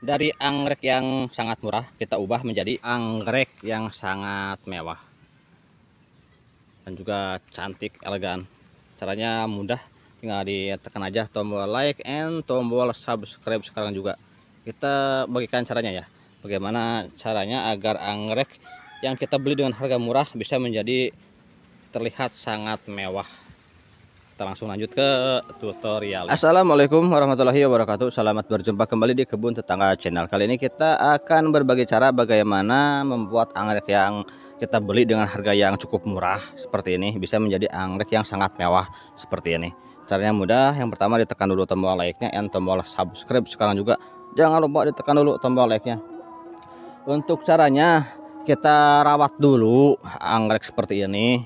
Dari anggrek yang sangat murah kita ubah menjadi anggrek yang sangat mewah dan juga cantik, elegan. Caranya mudah, tinggal ditekan aja tombol like and tombol subscribe sekarang juga. Kita bagikan caranya ya, bagaimana caranya agar anggrek yang kita beli dengan harga murah bisa menjadi terlihat sangat mewah. Kita langsung lanjut ke tutorial. Assalamualaikum warahmatullahi wabarakatuh. Selamat berjumpa kembali di Kebun Tetangga Channel. Kali ini kita akan berbagi cara bagaimana membuat anggrek yang kita beli dengan harga yang cukup murah seperti ini bisa menjadi anggrek yang sangat mewah seperti ini. Caranya mudah. Yang pertama ditekan dulu tombol like-nya dan tombol subscribe sekarang juga. Jangan lupa ditekan dulu tombol like-nya. Untuk caranya kita rawat dulu anggrek seperti ini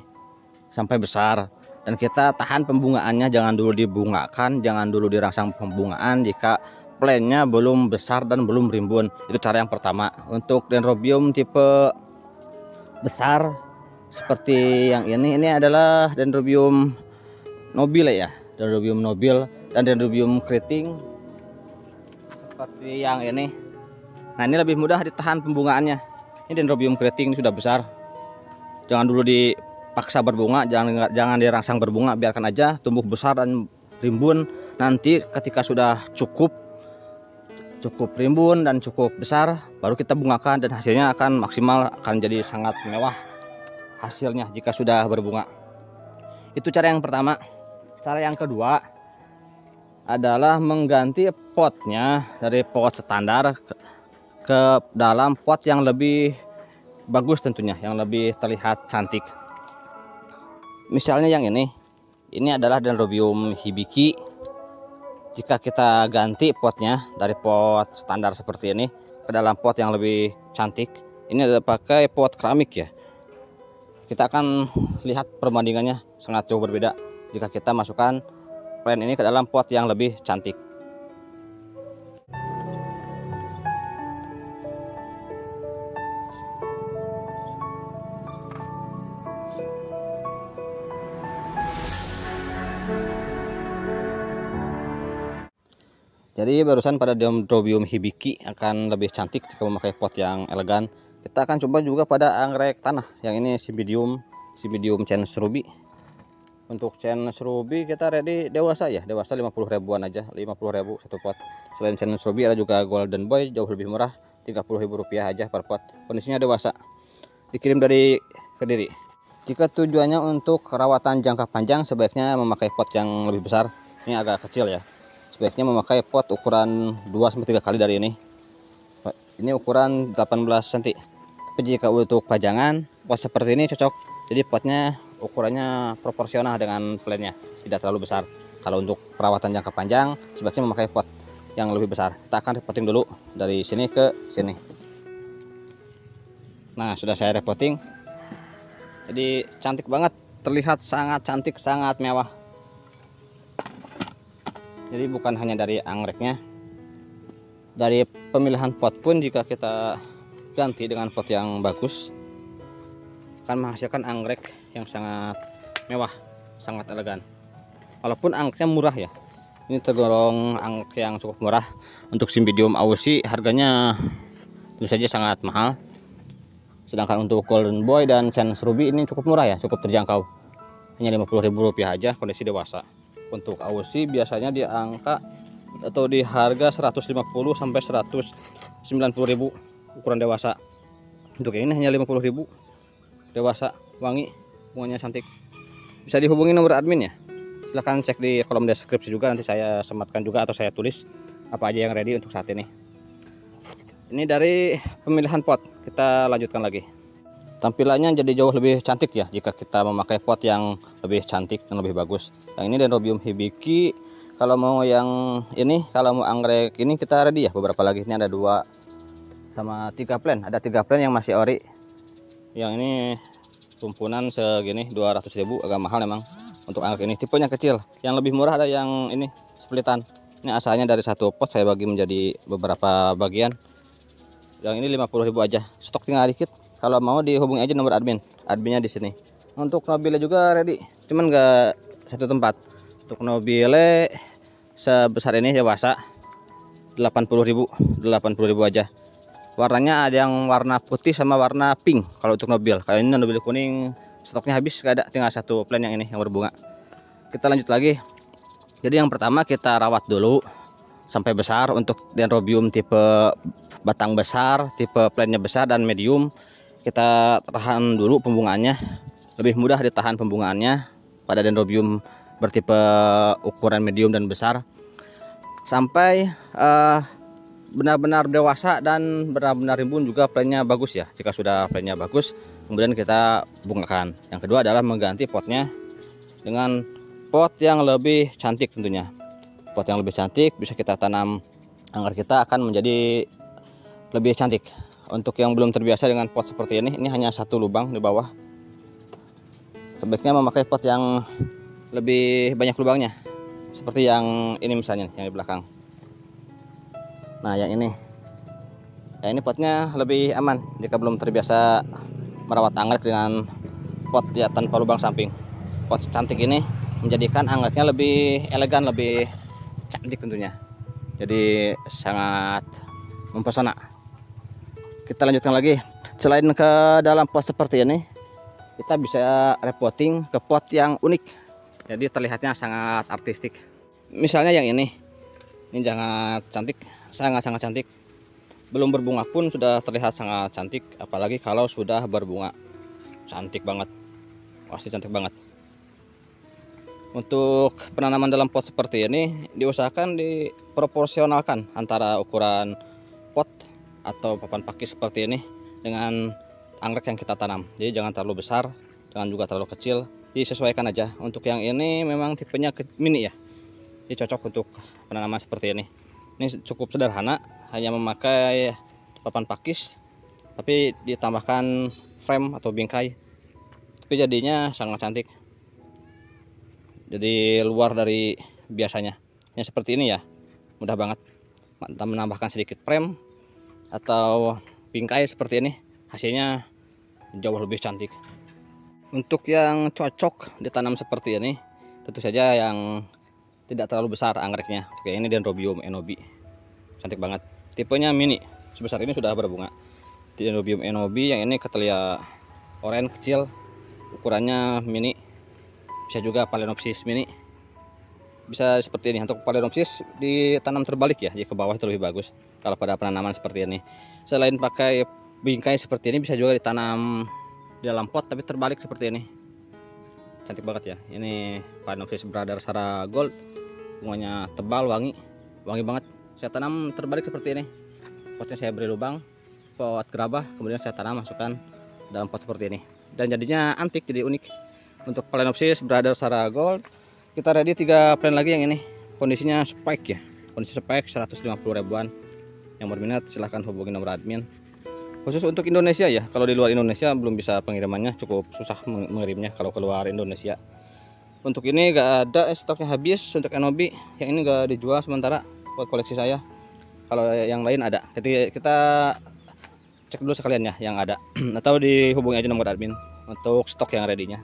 sampai besar. Dan kita tahan pembungaannya, jangan dulu dibungakan, jangan dulu dirangsang pembungaan jika plannya belum besar dan belum rimbun. Itu cara yang pertama. Untuk dendrobium tipe besar seperti yang ini adalah dendrobium nobile ya, dendrobium nobile dan dendrobium keriting seperti yang ini. Nah, ini lebih mudah ditahan pembungaannya. Ini dendrobium keriting sudah besar. Jangan dulu dipaksa berbunga, jangan dirangsang berbunga, biarkan aja tumbuh besar dan rimbun. Nanti ketika sudah cukup rimbun dan cukup besar, baru kita bungakan dan hasilnya akan maksimal, akan jadi sangat mewah hasilnya jika sudah berbunga. Itu cara yang pertama. Cara yang kedua adalah mengganti potnya dari pot standar ke dalam pot yang lebih bagus, tentunya yang lebih terlihat cantik. Misalnya yang ini adalah dendrobium hibiki. Jika kita ganti potnya dari pot standar seperti ini ke dalam pot yang lebih cantik, ini adalah pakai pot keramik ya, kita akan lihat perbandingannya sangat jauh berbeda jika kita masukkan plant ini ke dalam pot yang lebih cantik. Jadi barusan pada dendrobium hibiki akan lebih cantik jika memakai pot yang elegan. Kita akan coba juga pada anggrek tanah. Yang ini Cymbidium Canis ruby. Untuk Canis ruby kita ready dewasa ya, dewasa 50 ribuan aja, 50.000 satu pot. Selain Canis ruby ada juga Golden Boy, jauh lebih murah, Rp30.000 aja per pot. Kondisinya dewasa. Dikirim dari Kediri. Jika tujuannya untuk perawatan jangka panjang, sebaiknya memakai pot yang lebih besar. Ini agak kecil ya. Sebaiknya memakai pot ukuran 2-3 kali dari ini. Ini ukuran 18 cm. Tapi jika untuk pajangan, pot seperti ini cocok. Jadi potnya ukurannya proporsional dengan plannya, tidak terlalu besar. Kalau untuk perawatan jangka panjang, sebaiknya memakai pot yang lebih besar. Kita akan repotting dulu dari sini ke sini. Nah, sudah saya repotting. Jadi cantik banget, terlihat sangat cantik, sangat mewah. Jadi bukan hanya dari anggreknya, dari pemilihan pot pun jika kita ganti dengan pot yang bagus akan menghasilkan anggrek yang sangat mewah, sangat elegan. Walaupun anggreknya murah ya, ini tergolong anggrek yang cukup murah. Untuk Cymbidium ausi harganya tentu saja sangat mahal, sedangkan untuk Golden Boy dan Canis ruby ini cukup murah ya, cukup terjangkau, hanya Rp50.000 aja kondisi dewasa. Untuk ausi biasanya di angka atau di harga 150 sampai 190.000 ukuran dewasa. Untuk ini hanya 50.000 dewasa, wangi, bunganya cantik. Bisa dihubungi nomor admin ya. Silahkan cek di kolom deskripsi juga, nanti saya sematkan juga atau saya tulis apa aja yang ready untuk saat ini. Ini dari pemilihan pot, kita lanjutkan lagi. Tampilannya jadi jauh lebih cantik ya jika kita memakai pot yang lebih cantik dan lebih bagus. Yang ini dendrobium hibiki. Kalau mau yang ini, kalau mau anggrek ini kita ready ya, beberapa lagi. Ini ada 2 sama 3 plant. Ada 3 plant yang masih ori. Yang ini tumpunan segini 200.000, agak mahal memang untuk anggrek ini. Tipenya kecil. Yang lebih murah ada yang ini splitan. Ini asalnya dari satu pot, saya bagi menjadi beberapa bagian. Yang ini 50.000 aja. Stok tinggal dikit. Kalau mau dihubungi aja nomor adminnya di sini. Untuk nobile juga ready, cuman nggak satu tempat. Untuk nobile sebesar ini dewasa, 80.000 aja. Warnanya ada yang warna putih sama warna pink kalau untuk nobil. Kalau ini nobil kuning stoknya habis, gak ada, tinggal satu plan yang ini yang berbunga. Kita lanjut lagi. Jadi yang pertama kita rawat dulu sampai besar. Untuk Dendrobium tipe batang besar, tipe plannya besar dan medium, kita tahan dulu pembungaannya. Lebih mudah ditahan pembungaannya pada Dendrobium bertipe ukuran medium dan besar, sampai benar-benar dewasa dan benar-benar rimbun juga plannya bagus ya. Jika sudah plannya bagus, kemudian kita bungakan. Yang kedua adalah mengganti potnya dengan pot yang lebih cantik tentunya. Pot yang lebih cantik bisa kita tanam, anggrek kita akan menjadi lebih cantik. Untuk yang belum terbiasa dengan pot seperti ini hanya satu lubang di bawah. Sebaiknya memakai pot yang lebih banyak lubangnya, seperti yang ini misalnya, yang di belakang. Nah yang ini potnya lebih aman jika belum terbiasa merawat anggrek dengan pot ya tanpa lubang samping. Pot cantik ini menjadikan anggreknya lebih elegan, lebih cantik tentunya, jadi sangat mempesona. Kita lanjutkan lagi. Selain ke dalam pot seperti ini, kita bisa repotting ke pot yang unik, jadi terlihatnya sangat artistik. Misalnya yang ini sangat cantik, sangat cantik. Belum berbunga pun sudah terlihat sangat cantik, apalagi kalau sudah berbunga. Cantik banget, pasti cantik banget. Untuk penanaman dalam pot seperti ini diusahakan diproporsionalkan antara ukuran pot atau papan pakis seperti ini dengan anggrek yang kita tanam. Jadi jangan terlalu besar, jangan juga terlalu kecil, disesuaikan aja. Untuk yang ini memang tipenya mini ya, ini cocok untuk penanaman seperti ini. Ini cukup sederhana, hanya memakai papan pakis tapi ditambahkan frame atau bingkai, tapi jadinya sangat cantik, jadi luar dari biasanya. Yang seperti ini ya mudah banget, menambahkan sedikit frame atau bingkai seperti ini, hasilnya jauh lebih cantik. Untuk yang cocok ditanam seperti ini, tentu saja yang tidak terlalu besar anggreknya. Oke, ini Dendrobium Enobi, cantik banget. Tipenya mini, sebesar ini sudah berbunga. Dendrobium Enobi yang ini Cattleya oranye kecil, ukurannya mini. Bisa juga Phalaenopsis mini, bisa seperti ini. Untuk Phalaenopsis ditanam terbalik ya, jadi ke bawah itu lebih bagus kalau pada penanaman seperti ini. Selain pakai bingkai seperti ini, bisa juga ditanam di dalam pot tapi terbalik seperti ini. Cantik banget ya. Ini Phalaenopsis Brother Sarah Gold, bunganya tebal, wangi banget. Saya tanam terbalik seperti ini. Potnya saya beri lubang, pot gerabah, kemudian saya tanam, masukkan dalam pot seperti ini, dan jadinya antik, jadi unik. Untuk Phalaenopsis Brother Sarah Gold, kita ready 3 plan lagi. Yang ini kondisinya spike ya, kondisi spike 150 ribuan. Yang berminat silahkan hubungi nomor admin. Khusus untuk Indonesia ya, kalau di luar Indonesia belum bisa pengirimannya, cukup susah mengirimnya kalau keluar Indonesia. Untuk ini gak ada, stoknya habis. Untuk Enobi yang ini gak dijual sementara buat koleksi saya. Kalau yang lain ada, jadi kita cek dulu sekalian ya yang ada atau dihubungi aja nomor admin untuk stok yang ready-nya.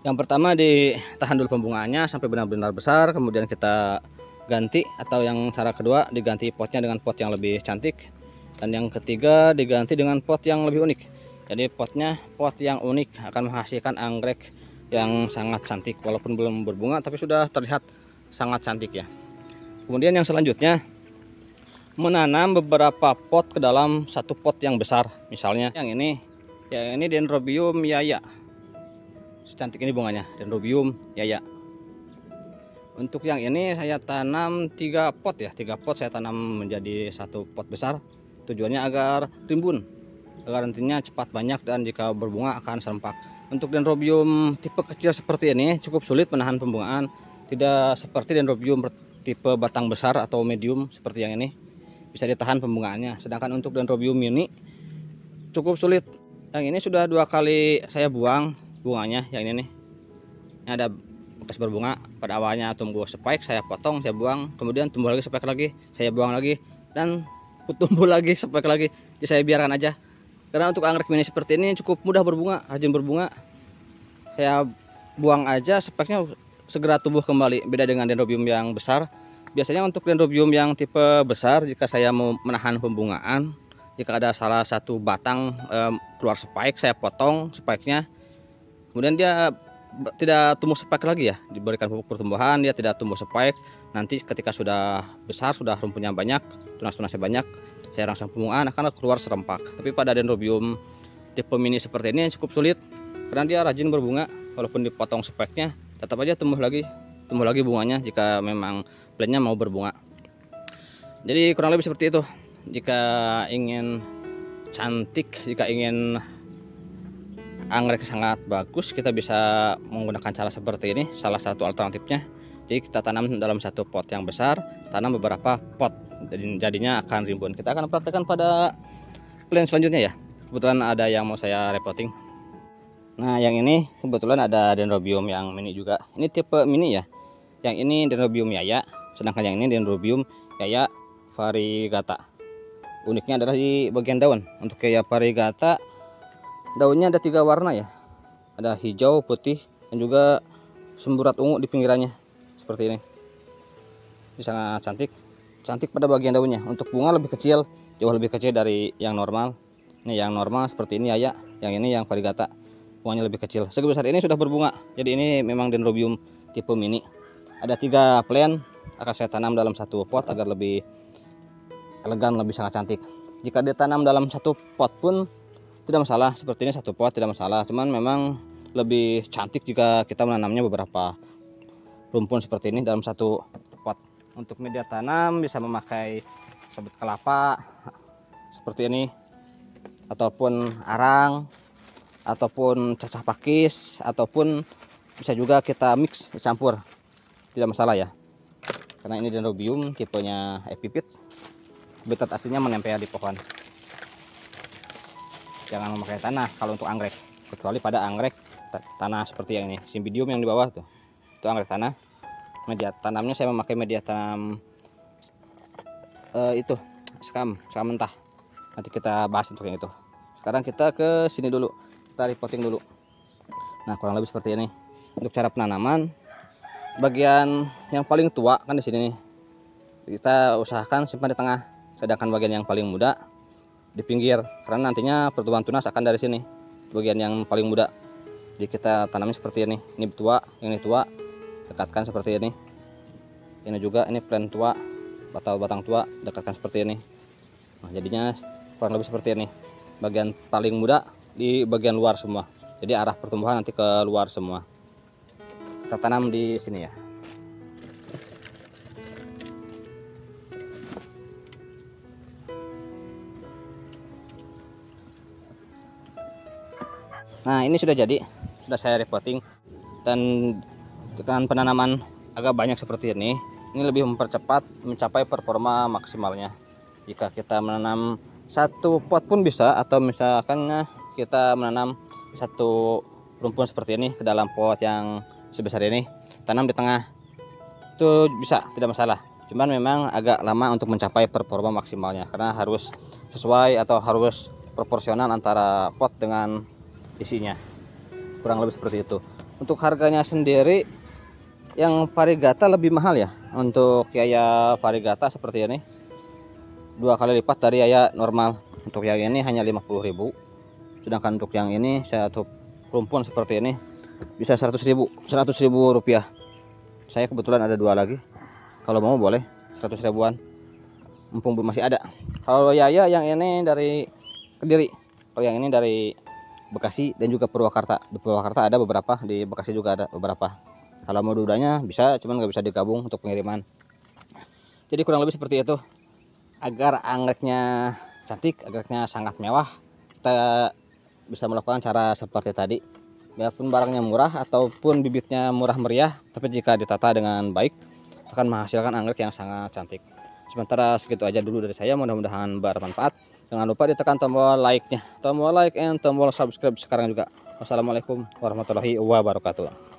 Yang pertama ditahan dulu pembungaannya sampai benar-benar besar, kemudian kita ganti, atau yang cara kedua diganti potnya dengan pot yang lebih cantik, dan yang ketiga diganti dengan pot yang lebih unik. Jadi potnya pot yang unik akan menghasilkan anggrek yang sangat cantik, walaupun belum berbunga tapi sudah terlihat sangat cantik ya. Kemudian yang selanjutnya menanam beberapa pot ke dalam satu pot yang besar. Misalnya yang ini Dendrobium Yaya, cantik ini bunganya, Dendrobium Yaya. Untuk yang ini saya tanam 3 pot ya, 3 pot saya tanam menjadi satu pot besar. Tujuannya agar rimbun, agar nantinya cepat banyak dan jika berbunga akan serempak. Untuk Dendrobium tipe kecil seperti ini cukup sulit menahan pembungaan, tidak seperti Dendrobium tipe batang besar atau medium seperti yang ini, bisa ditahan pembungaannya. Sedangkan untuk Dendrobium mini cukup sulit. Yang ini sudah 2 kali saya buang bunganya. Yang ini nih, ini ada bekas berbunga. Pada awalnya tumbuh spike, saya potong, saya buang, kemudian tumbuh lagi spike lagi, saya buang lagi, dan tumbuh lagi spike lagi. Jadi saya biarkan aja, karena untuk anggrek mini seperti ini cukup mudah berbunga, rajin berbunga. Saya buang aja, spike-nya segera tumbuh kembali. Beda dengan Dendrobium yang besar, Biasanya untuk dendrobium yang tipe besar, jika saya mau menahan pembungaan, jika ada salah satu batang keluar spike, saya potong spike-nya, kemudian dia tidak tumbuh spike lagi ya, diberikan pupuk pertumbuhan, dia tidak tumbuh spike. Nanti ketika sudah besar, sudah rumputnya banyak, tunas-tunasnya banyak, saya rangsang pembungaan akan keluar serempak. Tapi pada dendrobium tipe mini seperti ini cukup sulit, karena dia rajin berbunga. Walaupun dipotong spike-nya, tetap aja tumbuh lagi bunganya jika memang plantnya mau berbunga. Jadi kurang lebih seperti itu. Jika ingin cantik, jika ingin anggrek sangat bagus, kita bisa menggunakan cara seperti ini. Salah satu alternatifnya, jadi kita tanam dalam satu pot yang besar, tanam beberapa pot, jadinya akan rimbun. Kita akan praktekkan pada plant selanjutnya ya. Kebetulan ada yang mau saya repotting. Nah, yang ini kebetulan ada dendrobium yang mini juga. Ini tipe mini ya. Yang ini dendrobium yaya, sedangkan yang ini dendrobium yaya variegata. Uniknya adalah di bagian daun. Untuk yaya variegata, daunnya ada 3 warna ya. Ada hijau, putih, dan juga semburat ungu di pinggirannya. Seperti ini. Ini sangat cantik pada bagian daunnya. Untuk bunga lebih kecil, jauh lebih kecil dari yang normal. Ini yang normal seperti ini yaya, yang ini yang variegata. Bunganya lebih kecil. Sebesar ini sudah berbunga. Jadi ini memang dendrobium tipe mini. Ada 3 plant, akan saya tanam dalam satu pot agar lebih elegan, lebih sangat cantik. Jika ditanam dalam satu pot pun tidak masalah, seperti ini satu pot tidak masalah. Cuman memang lebih cantik jika kita menanamnya beberapa rumpun seperti ini dalam satu pot. Untuk media tanam bisa memakai sabut kelapa seperti ini, ataupun arang, ataupun cacah pakis, ataupun bisa juga kita mix, dicampur, tidak masalah ya. Karena ini dendrobium tipenya epipit, habitat aslinya menempel di pohon. Jangan memakai tanah kalau untuk anggrek, kecuali pada anggrek tanah seperti yang ini, cymbidium yang di bawah tuh, itu anggrek tanah. Media tanamnya saya memakai media tanam itu skam mentah. Nanti kita bahas untuk yang itu. Sekarang kita ke sini dulu, kita repotting dulu. Nah, kurang lebih seperti ini. Untuk cara penanaman, bagian yang paling tua kan di sini nih, kita usahakan simpan di tengah, sedangkan bagian yang paling muda di pinggir, karena nantinya pertumbuhan tunas akan dari sini, bagian yang paling muda. Jadi kita tanamnya seperti ini. Ini tua, ini tua, dekatkan seperti ini. Ini juga, ini plant tua atau batang tua, dekatkan seperti ini. Nah, jadinya kurang lebih seperti ini. Bagian paling muda di bagian luar semua. Jadi arah pertumbuhan nanti ke luar semua. Kita tanam di sini ya. Nah, ini sudah jadi, sudah saya repotting, dan dengan penanaman agak banyak seperti ini lebih mempercepat mencapai performa maksimalnya. Jika kita menanam satu pot pun bisa, atau misalkan kita menanam satu rumpun seperti ini ke dalam pot yang sebesar ini, tanam di tengah, itu bisa, tidak masalah. Cuman memang agak lama untuk mencapai performa maksimalnya, karena harus sesuai atau harus proporsional antara pot dengan isinya. Kurang lebih seperti itu. Untuk harganya sendiri, yang variegata lebih mahal ya. Untuk yaya variegata seperti ini 2 kali lipat dari yaya normal. Untuk yang ini hanya 50.000, sedangkan untuk yang ini satu rumpun seperti ini bisa 100.000 rupiah. Saya kebetulan ada 2 lagi, kalau mau boleh 100 ribuan, mumpung masih ada. Kalau yaya yang ini dari Kediri, kalau yang ini dari Bekasi dan juga Purwakarta. Di Purwakarta ada beberapa, di Bekasi juga ada beberapa. Kalau mau dudanya bisa, cuman nggak bisa digabung untuk pengiriman. Jadi kurang lebih seperti itu. Agar anggreknya cantik, anggreknya sangat mewah, kita bisa melakukan cara seperti tadi. Biarpun barangnya murah ataupun bibitnya murah meriah, tapi jika ditata dengan baik akan menghasilkan anggrek yang sangat cantik. Sementara segitu aja dulu dari saya, mudah-mudahan bermanfaat. Jangan lupa ditekan tombol like-nya, tombol like and tombol subscribe sekarang juga. Wassalamualaikum warahmatullahi wabarakatuh.